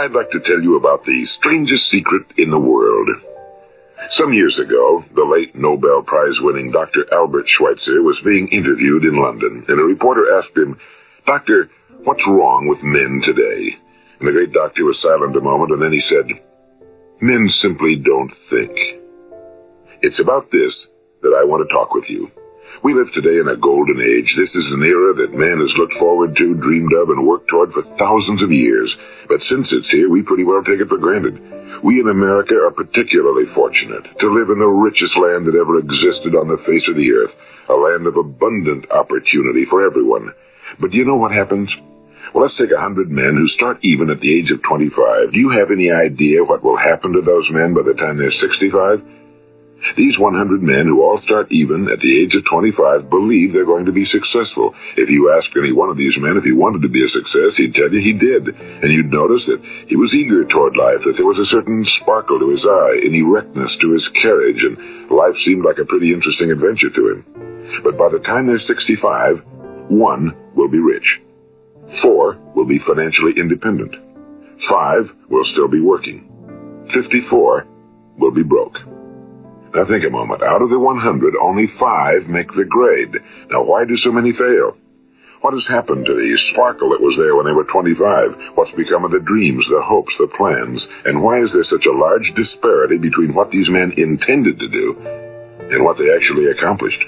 I'd like to tell you about the strangest secret in the world. Some years ago, the late Nobel Prize-winning Dr. Albert Schweitzer was being interviewed in London, and a reporter asked him, "Doctor, what's wrong with men today?" And the great doctor was silent a moment, and then he said, "Men simply don't think." It's about this that I want to talk with you. We live today in a golden age. This is an era that man has looked forward to, dreamed of, and worked toward for thousands of years. But since it's here, we pretty well take it for granted. We in America are particularly fortunate to live in the richest land that ever existed on the face of the earth, a land of abundant opportunity for everyone. But do you know what happens? Well, let's take 100 men who start even at the age of 25. Do you have any idea what will happen to those men by the time they're 65? These 100 men who all start even at the age of 25 believe they're going to be successful. If you ask any one of these men if he wanted to be a success, he'd tell you he did. And you'd notice that he was eager toward life, that there was a certain sparkle to his eye, an erectness to his carriage, and life seemed like a pretty interesting adventure to him. But by the time they're 65, 1 will be rich. 4 will be financially independent. 5 will still be working. 54 will be broke. Now think a moment. Out of the 100, only 5 make the grade. Now why do so many fail? What has happened to the sparkle that was there when they were 25? What's become of the dreams, the hopes, the plans? And why is there such a large disparity between what these men intended to do and what they actually accomplished?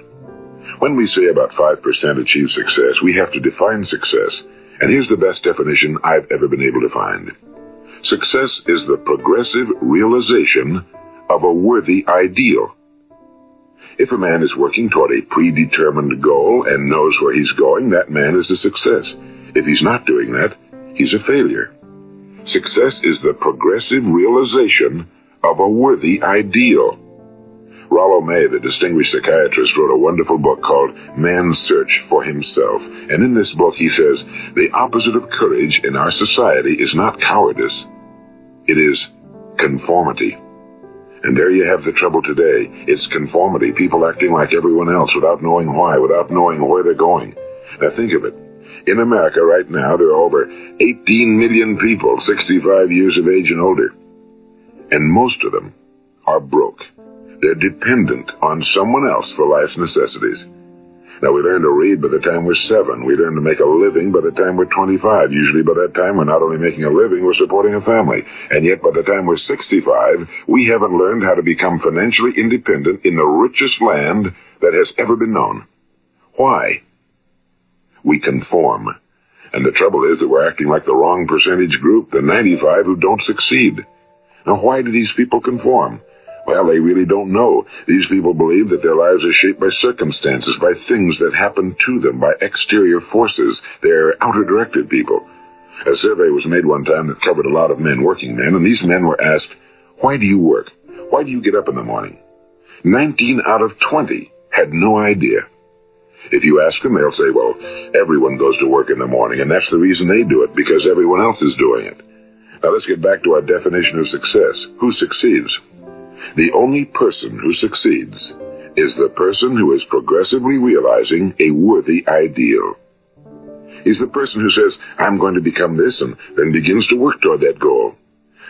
When we say about 5% achieve success, we have to define success. And here's the best definition I've ever been able to find. Success is the progressive realization of a worthy ideal. If a man is working toward a predetermined goal and knows where he's going, that man is a success. If he's not doing that, he's a failure. Success is the progressive realization of a worthy ideal. Rollo May, the distinguished psychiatrist, wrote a wonderful book called Man's Search for Himself. And in this book he says, the opposite of courage in our society is not cowardice. It is conformity. And there you have the trouble today. It's conformity, people acting like everyone else without knowing why, without knowing where they're going. Now think of it. In America right now, there are over 18 million people 65 years of age and older. And most of them are broke. They're dependent on someone else for life's necessities. Now, we learn to read by the time we're 7. We learn to make a living by the time we're 25. Usually by that time, we're not only making a living, we're supporting a family. And yet by the time we're 65, we haven't learned how to become financially independent in the richest land that has ever been known. Why? We conform. And the trouble is that we're acting like the wrong percentage group, the 95 who don't succeed. Now, why do these people conform? Well, they really don't know. These people believe that their lives are shaped by circumstances, by things that happen to them, by exterior forces. They're outer-directed people. A survey was made one time that covered a lot of men, working men, and these men were asked, "Why do you work? Why do you get up in the morning?" 19 out of 20 had no idea. If you ask them, they'll say, well, everyone goes to work in the morning, and that's the reason they do it, because everyone else is doing it. Now let's get back to our definition of success. Who succeeds? The only person who succeeds is the person who is progressively realizing a worthy ideal. He's the person who says, I'm going to become this, and then begins to work toward that goal.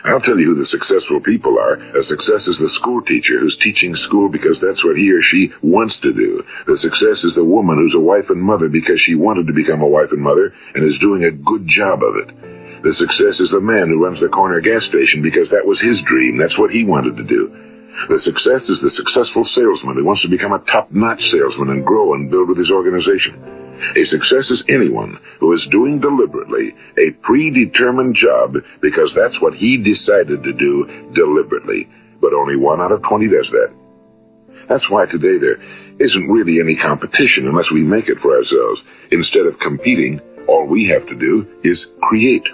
I'll tell you who the successful people are. A success is the school teacher who's teaching school because that's what he or she wants to do. The success is the woman who's a wife and mother because she wanted to become a wife and mother and is doing a good job of it. The success is the man who runs the corner gas station because that was his dream. That's what he wanted to do. The success is the successful salesman who wants to become a top-notch salesman and grow and build with his organization. A success is anyone who is doing deliberately a predetermined job because that's what he decided to do deliberately. But only 1 out of 20 does that. That's why today there isn't really any competition unless we make it for ourselves. Instead of competing, all we have to do is create.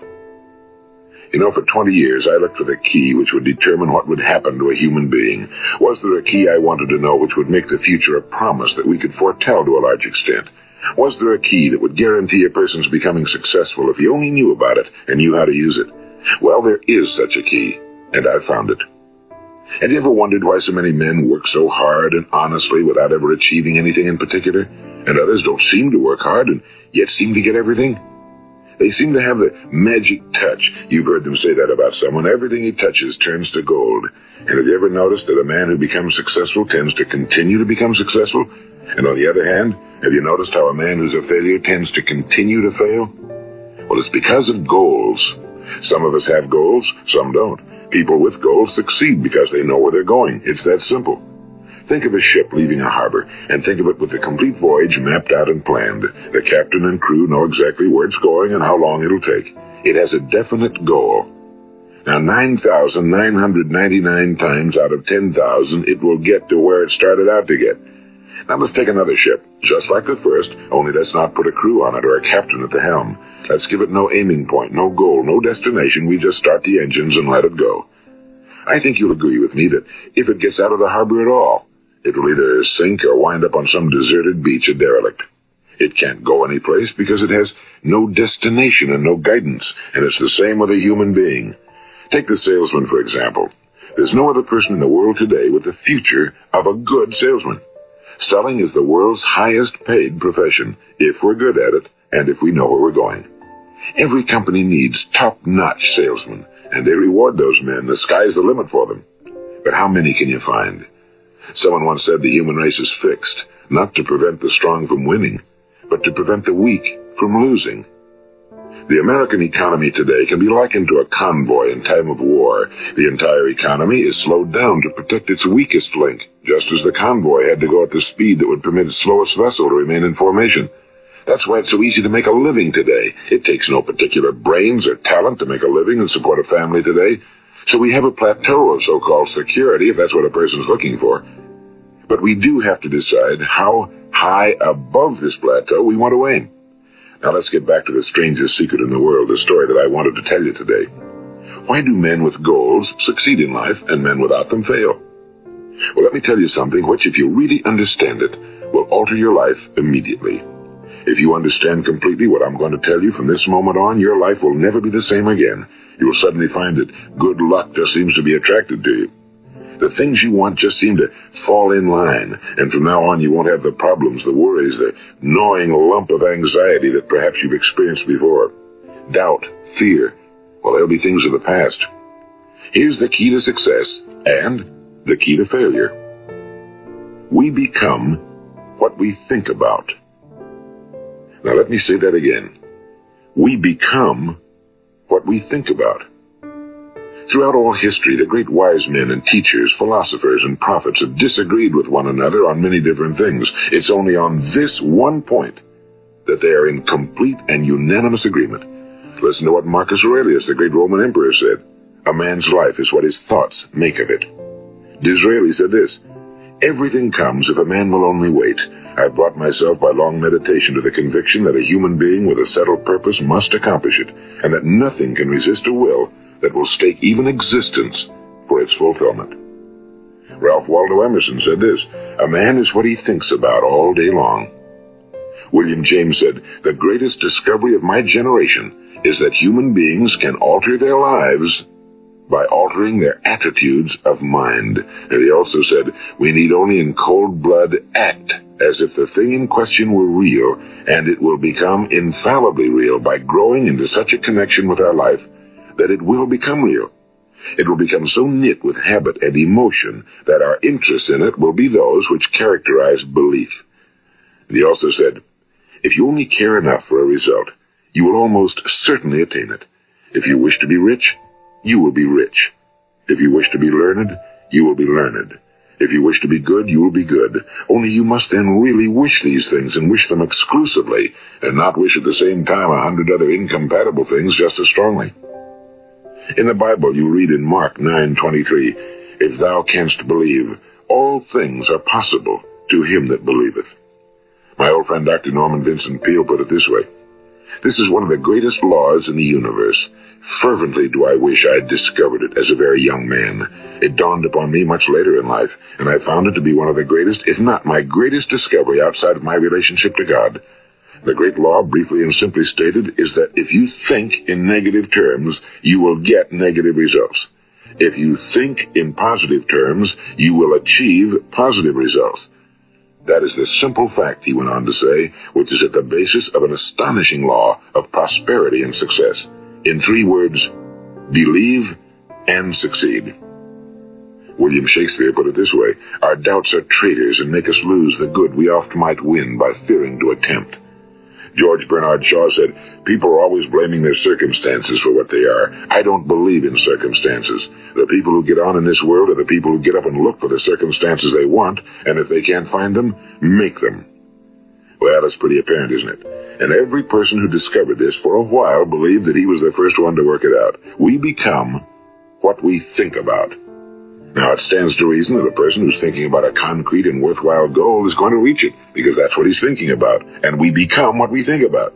You know, for 20 years, I looked for the key which would determine what would happen to a human being. Was there a key I wanted to know which would make the future a promise that we could foretell to a large extent? Was there a key that would guarantee a person's becoming successful if he only knew about it and knew how to use it? Well, there is such a key, and I found it. Have you ever wondered why so many men work so hard and honestly without ever achieving anything in particular, and others don't seem to work hard and yet seem to get everything? They seem to have the magic touch. You've heard them say that about someone. Everything he touches turns to gold. And have you ever noticed that a man who becomes successful tends to continue to become successful? And on the other hand, have you noticed how a man who's a failure tends to continue to fail? Well, it's because of goals. Some of us have goals, some don't. People with goals succeed because they know where they're going. It's that simple. Think of a ship leaving a harbor, and think of it with the complete voyage mapped out and planned. The captain and crew know exactly where it's going and how long it'll take. It has a definite goal. Now, 9,999 times out of 10,000, it will get to where it started out to get. Now, let's take another ship, just like the first, only let's not put a crew on it or a captain at the helm. Let's give it no aiming point, no goal, no destination. We just start the engines and let it go. I think you'll agree with me that if it gets out of the harbor at all, it will either sink or wind up on some deserted beach, a derelict. It can't go anyplace because it has no destination and no guidance, and it's the same with a human being. Take the salesman, for example. There's no other person in the world today with the future of a good salesman. Selling is the world's highest paid profession, if we're good at it and if we know where we're going. Every company needs top-notch salesmen, and they reward those men. The sky's the limit for them. But how many can you find? Someone once said the human race is fixed, not to prevent the strong from winning, but to prevent the weak from losing. The American economy today can be likened to a convoy in time of war. The entire economy is slowed down to protect its weakest link, just as the convoy had to go at the speed that would permit its slowest vessel to remain in formation. That's why it's so easy to make a living today. It takes no particular brains or talent to make a living and support a family today. So we have a plateau of so-called security, if that's what a person's looking for. But we do have to decide how high above this plateau we want to aim. Now let's get back to the strangest secret in the world, the story that I wanted to tell you today. Why do men with goals succeed in life and men without them fail? Well, let me tell you something which, if you really understand it, will alter your life immediately. If you understand completely what I'm going to tell you from this moment on, your life will never be the same again. You will suddenly find that good luck just seems to be attracted to you. The things you want just seem to fall in line, and from now on you won't have the problems, the worries, the gnawing lump of anxiety that perhaps you've experienced before. Doubt, fear, well, they'll be things of the past. Here's the key to success and the key to failure. We become what we think about. Now let me say that again. We become what we think about. Throughout all history, the great wise men and teachers, philosophers and prophets have disagreed with one another on many different things. It's only on this one point that they are in complete and unanimous agreement. Listen to what Marcus Aurelius, the great Roman emperor, said. A man's life is what his thoughts make of it. Disraeli said this, everything comes if a man will only wait. I've brought myself by long meditation to the conviction that a human being with a settled purpose must accomplish it, and that nothing can resist a will that will stake even existence for its fulfillment. Ralph Waldo Emerson said this, a man is what he thinks about all day long. William James said, the greatest discovery of my generation is that human beings can alter their lives by altering their attitudes of mind. And he also said, we need only in cold blood act as if the thing in question were real, and it will become infallibly real by growing into such a connection with our life that it will become real. It will become so knit with habit and emotion that our interest in it will be those which characterize belief. And he also said, if you only care enough for a result, you will almost certainly attain it. If you wish to be rich, you will be rich. If you wish to be learned, you will be learned. If you wish to be good, you will be good. Only you must then really wish these things and wish them exclusively, and not wish at the same time 100 other incompatible things just as strongly. In the Bible, you read in Mark 9:23, if thou canst believe, all things are possible to him that believeth. My old friend Dr. Norman Vincent Peale put it this way, this is one of the greatest laws in the universe. Fervently do I wish I had discovered it as a very young man. It dawned upon me much later in life, and I found it to be one of the greatest, if not my greatest discovery outside of my relationship to God. The great law, briefly and simply stated, is that if you think in negative terms, you will get negative results. If you think in positive terms, you will achieve positive results. That is the simple fact, he went on to say, which is at the basis of an astonishing law of prosperity and success. In 3 words, believe and succeed. William Shakespeare put it this way: our doubts are traitors and make us lose the good we oft might win by fearing to attempt. George Bernard Shaw said, people are always blaming their circumstances for what they are. I don't believe in circumstances. The people who get on in this world are the people who get up and look for the circumstances they want, and if they can't find them, make them. Well, that's pretty apparent, isn't it? And every person who discovered this for a while believed that he was the first one to work it out. We become what we think about. Now, it stands to reason that a person who's thinking about a concrete and worthwhile goal is going to reach it, because that's what he's thinking about, and we become what we think about.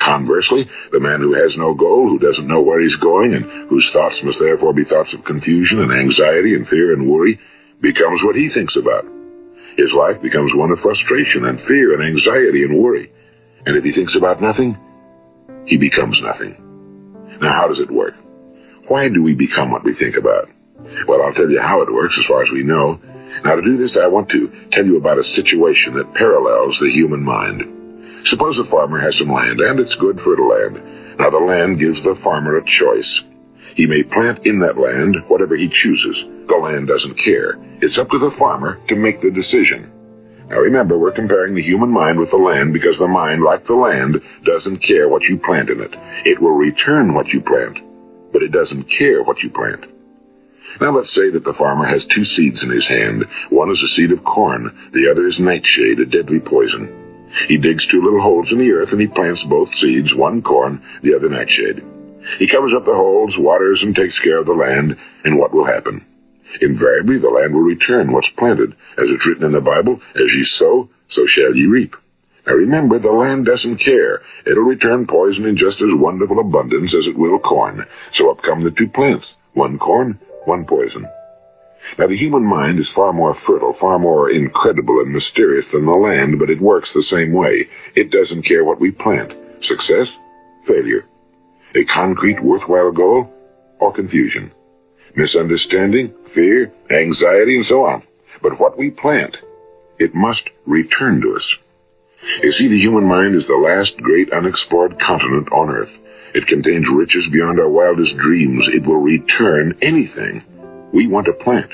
Conversely, the man who has no goal, who doesn't know where he's going, and whose thoughts must therefore be thoughts of confusion and anxiety and fear and worry, becomes what he thinks about. His life becomes one of frustration and fear and anxiety and worry. And if he thinks about nothing, he becomes nothing. Now, how does it work? Why do we become what we think about? Well, I'll tell you how it works as far as we know. Now, to do this, I want to tell you about a situation that parallels the human mind. Suppose a farmer has some land, and it's good fertile land. Now, the land gives the farmer a choice. He may plant in that land whatever he chooses. The land doesn't care. It's up to the farmer to make the decision. Now, remember, we're comparing the human mind with the land because the mind, like the land, doesn't care what you plant in it. It will return what you plant, but it doesn't care what you plant. Now let's say that the farmer has 2 seeds in his hand. One is a seed of corn, the other is nightshade, a deadly poison. He digs 2 little holes in the earth and he plants both seeds, one corn, the other nightshade. He covers up the holes, waters, and takes care of the land, and what will happen? Invariably the land will return what's planted. As it's written in the Bible, as ye sow, so shall ye reap. Now remember, the land doesn't care. It'll return poison in just as wonderful abundance as it will corn. So up come the 2 plants, one corn, one poison. Now, the human mind is far more fertile, far more incredible and mysterious than the land, but it works the same way. It doesn't care what we plant. Success, failure. A concrete, worthwhile goal, or confusion. Misunderstanding, fear, anxiety, and so on. But what we plant, it must return to us. You see, the human mind is the last great unexplored continent on Earth. It contains riches beyond our wildest dreams. It will return anything we want to plant.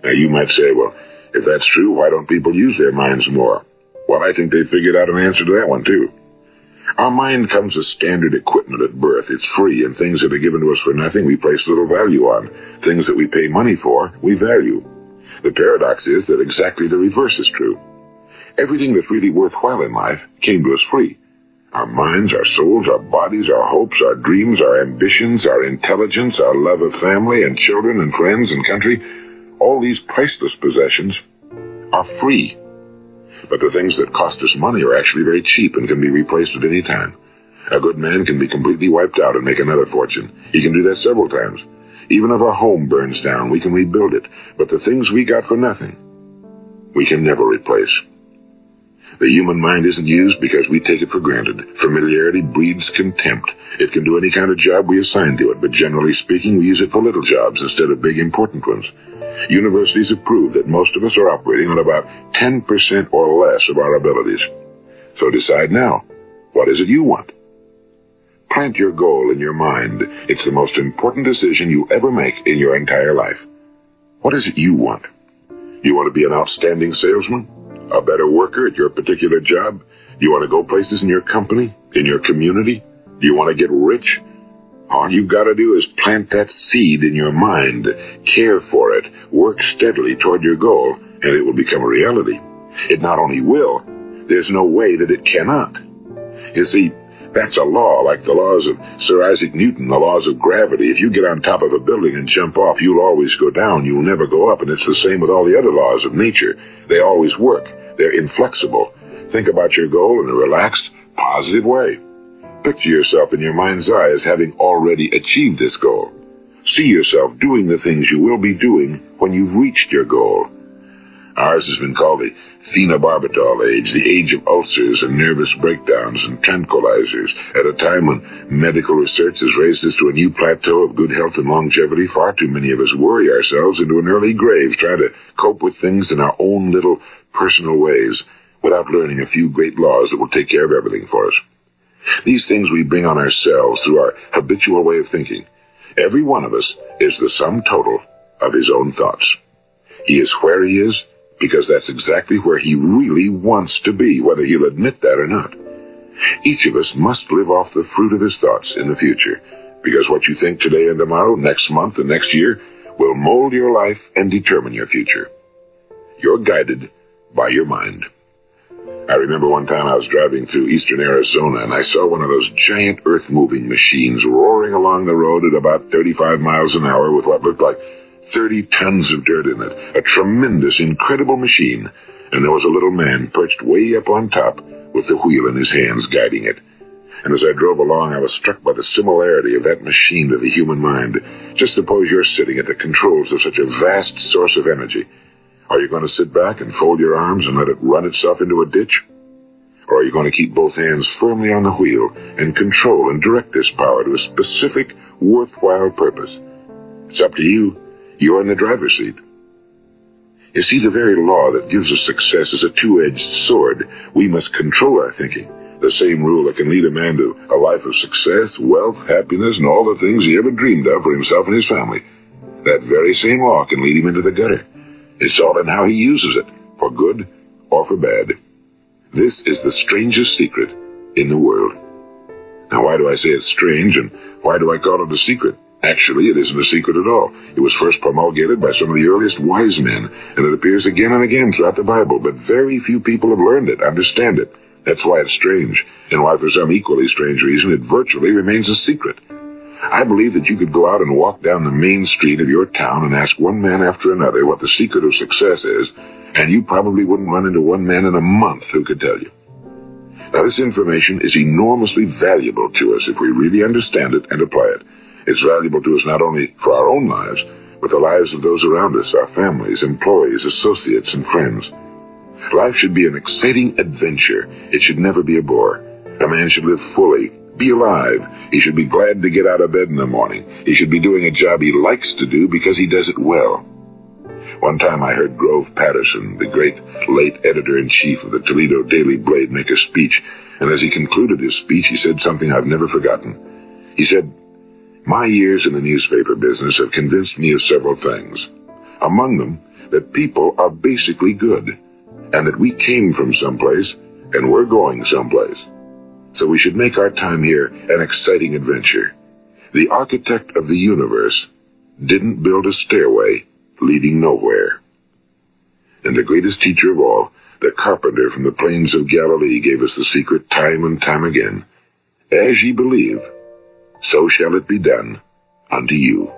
Now, you might say, well, if that's true, why don't people use their minds more? Well, I think they figured out an answer to that one, too. Our mind comes as standard equipment at birth. It's free, and things that are given to us for nothing we place little value on. Things that we pay money for, we value. The paradox is that exactly the reverse is true. Everything that's really worthwhile in life came to us free. Our minds, our souls, our bodies, our hopes, our dreams, our ambitions, our intelligence, our love of family and children and friends and country, all these priceless possessions are free. But the things that cost us money are actually very cheap and can be replaced at any time. A good man can be completely wiped out and make another fortune. He can do that several times. Even if our home burns down, we can rebuild it. But the things we got for nothing, we can never replace. The human mind isn't used because we take it for granted. Familiarity breeds contempt. It can do any kind of job we assign to it, but generally speaking, we use it for little jobs instead of big, important ones. Universities have proved that most of us are operating on about 10% or less of our abilities. So decide now, what is it you want? Plant your goal in your mind. It's the most important decision you ever make in your entire life. What is it you want? Do you want to be an outstanding salesman? A better worker at your particular job? Do you want to go places in your company? In your community? Do you want to get rich? All you've got to do is plant that seed in your mind, care for it, work steadily toward your goal, and it will become a reality. It not only will, there's no way that it cannot. You see, that's a law, like the laws of Sir Isaac Newton, the laws of gravity. If you get on top of a building and jump off, you'll always go down. You'll never go up, and it's the same with all the other laws of nature. They always work. They're inflexible. Think about your goal in a relaxed, positive way. Picture yourself in your mind's eye as having already achieved this goal. See yourself doing the things you will be doing when you've reached your goal. Ours has been called the phenobarbital age, the age of ulcers and nervous breakdowns and tranquilizers. At a time when medical research has raised us to a new plateau of good health and longevity, far too many of us worry ourselves into an early grave trying to cope with things in our own little personal ways without learning a few great laws that will take care of everything for us. These things we bring on ourselves through our habitual way of thinking. Every one of us is the sum total of his own thoughts. He is where he is because that's exactly where he really wants to be, whether he'll admit that or not. Each of us must live off the fruit of his thoughts in the future, because what you think today and tomorrow, next month and next year, will mold your life and determine your future. You're guided by your mind. I remember one time I was driving through eastern Arizona, and I saw one of those giant earth-moving machines roaring along the road at about 35 miles an hour with what looked like 30 tons of dirt in it. A tremendous, incredible machine. And there was a little man perched way up on top with the wheel in his hands guiding it. And as I drove along, I was struck by the similarity of that machine to the human mind. Just suppose you're sitting at the controls of such a vast source of energy. Are you going to sit back and fold your arms and let it run itself into a ditch? Or are you going to keep both hands firmly on the wheel and control and direct this power to a specific, worthwhile purpose? It's up to you. You're in the driver's seat. You see, the very law that gives us success is a two-edged sword. We must control our thinking. The same rule that can lead a man to a life of success, wealth, happiness, and all the things he ever dreamed of for himself and his family. That very same law can lead him into the gutter. It's all in how he uses it, for good or for bad. This is the strangest secret in the world. Now, why do I say it's strange, and why do I call it a secret? Actually, it isn't a secret at all. It was first promulgated by some of the earliest wise men, and it appears again and again throughout the Bible, but very few people have learned it, understand it. That's why it's strange, and why for some equally strange reason it virtually remains a secret. I believe that you could go out and walk down the main street of your town and ask one man after another what the secret of success is, and you probably wouldn't run into one man in a month who could tell you. Now, this information is enormously valuable to us if we really understand it and apply it. It's valuable to us not only for our own lives, but the lives of those around us, our families, employees, associates, and friends. Life should be an exciting adventure. It should never be a bore. A man should live fully, be alive. He should be glad to get out of bed in the morning. He should be doing a job he likes to do because he does it well. One time I heard Grove Patterson, the great late editor-in-chief of the Toledo Daily Blade, make a speech, and as he concluded his speech, he said something I've never forgotten. He said, "My years in the newspaper business have convinced me of several things. Among them, that people are basically good, and that we came from someplace, and we're going someplace. So we should make our time here an exciting adventure. The architect of the universe didn't build a stairway leading nowhere." And the greatest teacher of all, the carpenter from the plains of Galilee, gave us the secret time and time again. As ye believe, so shall it be done unto you.